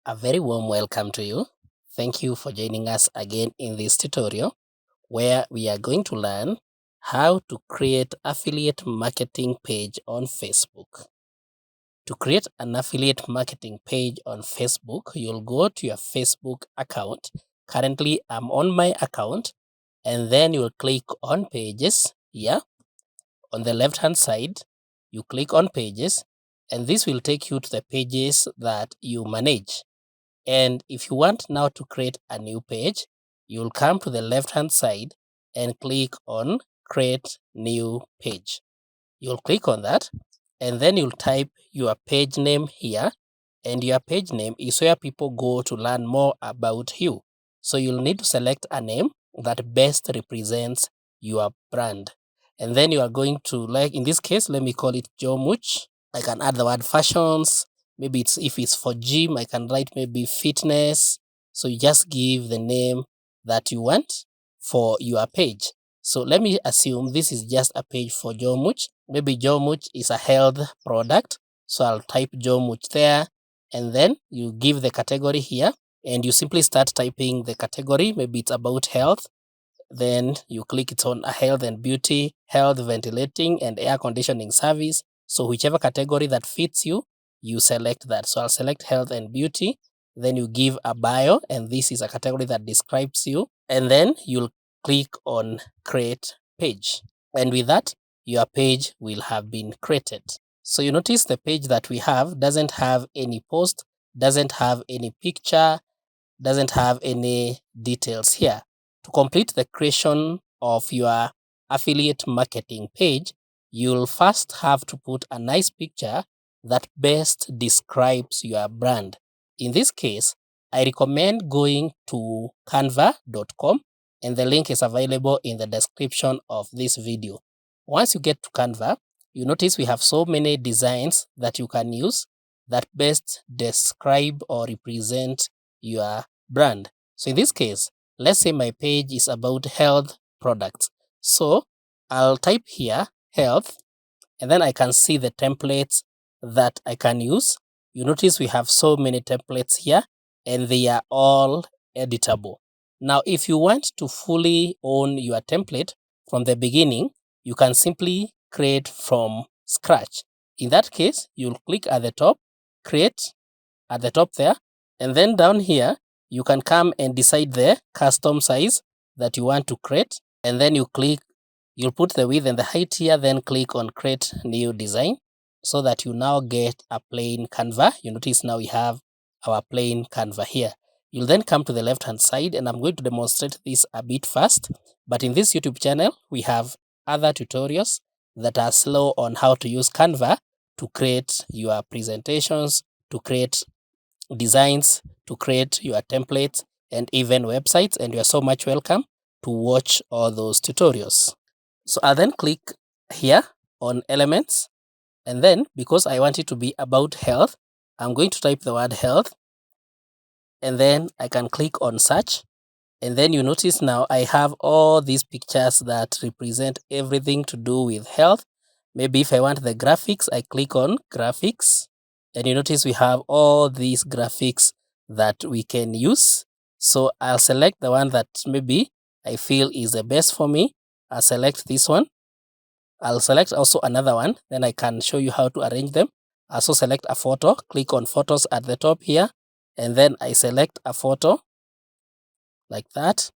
A very warm welcome to you. Thank you for joining us again in this tutorial where we are going to learn how to create affiliate marketing page on Facebook. To create an affiliate marketing page on Facebook, you'll go to your Facebook account. Currently, I'm on my account, and then you'll click on pages here. On the left hand side, you click on pages, and this will take you to the pages that you manage. And if you want now to create a new page, you'll come to the left hand side and click on create new page. You'll click on that, and then you'll type your page name here, and your page name is where people go to learn more about you. So you'll need to select a name that best represents your brand. And then you are going to, like in this case, let me call it Joe Much. I can add the word fashions. Maybe if it's for gym, I can write maybe fitness. So you just give the name that you want for your page. So let me assume this is just a page for Joe Much. Maybe Joe Much is a health product. So I'll type Joe Much there, and then you give the category here, and you simply start typing the category. Maybe it's about health. Then you click it on a health and beauty, health, ventilating, and air conditioning service. So whichever category that fits you, you select that. So I'll select health and beauty. Then you give a bio, and this is a category that describes you. And then you'll click on create page. And with that, your page will have been created. So you notice the page that we have doesn't have any post, doesn't have any picture, doesn't have any details here. To complete the creation of your affiliate marketing page, you'll first have to put a nice picture that best describes your brand. In this case, I recommend going to canva.com, and the link is available in the description of this video. Once you get to Canva, you notice we have so many designs that you can use that best describe or represent your brand. So in this case, let's say my page is about health products. So I'll type here health, and then I can see the templates that I can use. You notice we have so many templates here, and they are all editable. Now, if you want to fully own your template from the beginning, you can simply create from scratch. In that case, you'll click at the top, create at the top there, and then down here, you can come and decide the custom size that you want to create, and then you'll put the width and the height here, then click on create new design so that you now get a plain Canva. You notice now we have our plain Canva here. You'll then come to the left hand side, and I'm going to demonstrate this a bit fast, but in this YouTube channel, we have other tutorials that are slow on how to use Canva to create your presentations, to create designs, to create your templates, and even websites, and you are so much welcome to watch all those tutorials. So I'll then click here on elements, and then because I want it to be about health, I'm going to type the word health, and then I can click on search, and then you notice now I have all these pictures that represent everything to do with health. Maybe if I want the graphics, I click on graphics, and you notice we have all these graphics that we can use. So I'll select the one that maybe I feel is the best for me. I'll select this one. I'll select also another one, then I can show you how to arrange them. Also select a photo, click on photos at the top here, and then I select a photo like that.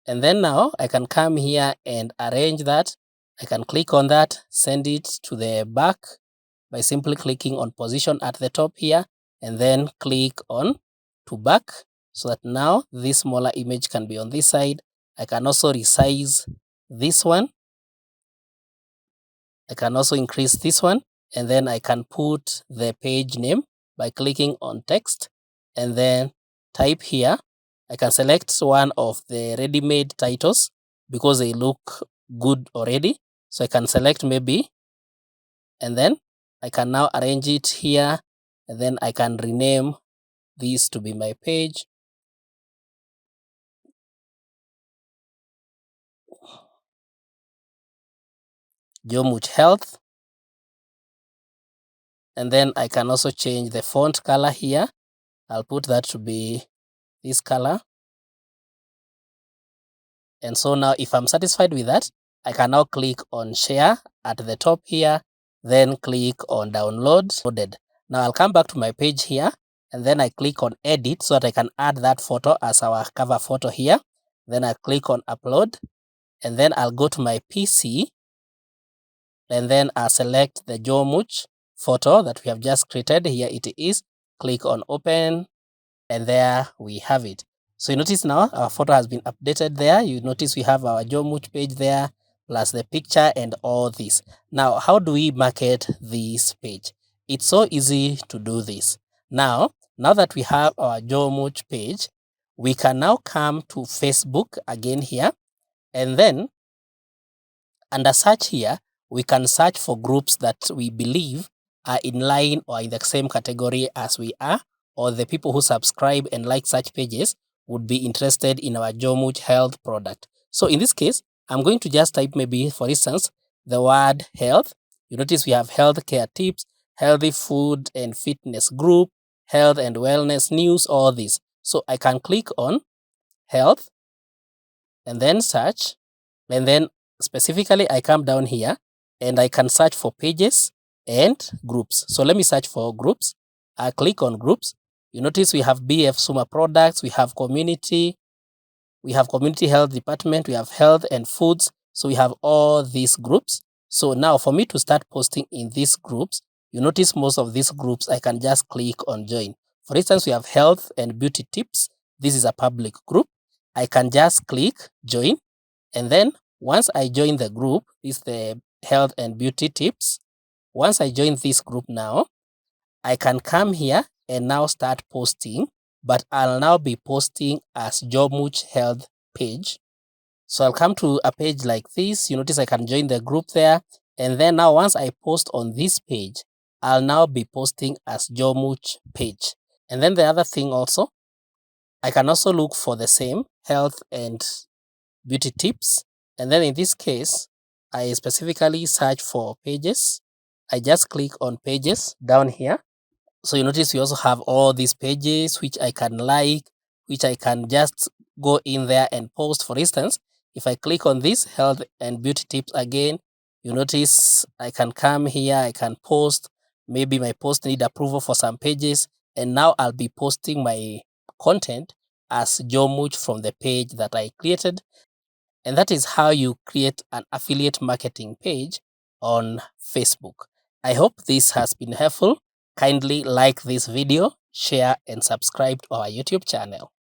And then now I can come here and arrange that. I can click on that, send it to the back by simply clicking on position at the top here, and then click on to back so that now this smaller image can be on this side. I can also resize this one. I can also increase this one, and then I can put the page name by clicking on text and then type here. I can select one of the ready-made titles because they look good already. So I can select maybe, and then I can now arrange it here, and then I can rename this to be my page. Jomuch Health. And then I can also change the font color here. I'll put that to be this color. And so now if I'm satisfied with that, I can now click on share at the top here, then click on download. Now I'll come back to my page here, and then I click on edit so that I can add that photo as our cover photo here. Then I click on upload, and then I'll go to my PC, and then I'll select the Jomuch photo that we have just created. Here it is. Click on open, and there we have it. So you notice now our photo has been updated there. You notice we have our Jomuch page there, plus the picture and all this. Now, how do we market this page? It's so easy to do this. Now that we have our Jomuch page, we can now come to Facebook again here, and then under search here, we can search for groups that we believe are in line or in the same category as we are, or the people who subscribe and like such pages would be interested in our Jomuch health product. So in this case, I'm going to just type maybe, for instance, the word health. You notice we have healthcare tips, healthy food and fitness group, health and wellness news, all this. So I can click on health and then search, and then specifically I come down here and I can search for pages and groups. So let me search for groups. I click on groups. You notice we have BF Suma products, we have community health department, we have health and foods. So we have all these groups. So now for me to start posting in these groups, you notice most of these groups I can just click on join. For instance, we have health and beauty tips. This is a public group. I can just click join, and then once I join the group, this is the health and beauty tips. Once I join this group now, I can come here and now start posting, but I'll now be posting as Jomuch health page. So I'll come to a page like this. You notice I can join the group there. And then now once I post on this page, I'll now be posting as Jomuch page. And then the other thing also, I can also look for the same health and beauty tips. And then in this case, I specifically search for pages. I just click on pages down here. So you notice we also have all these pages which I can like, which I can just go in there and post. For instance, if I click on this health and beauty tips again, you notice I can come here, I can post. Maybe my post need approval for some pages, and now I'll be posting my content as Jomuch from the page that I created. And that is how you create an affiliate marketing page on Facebook. I hope this has been helpful. Kindly like this video, share and subscribe to our YouTube channel.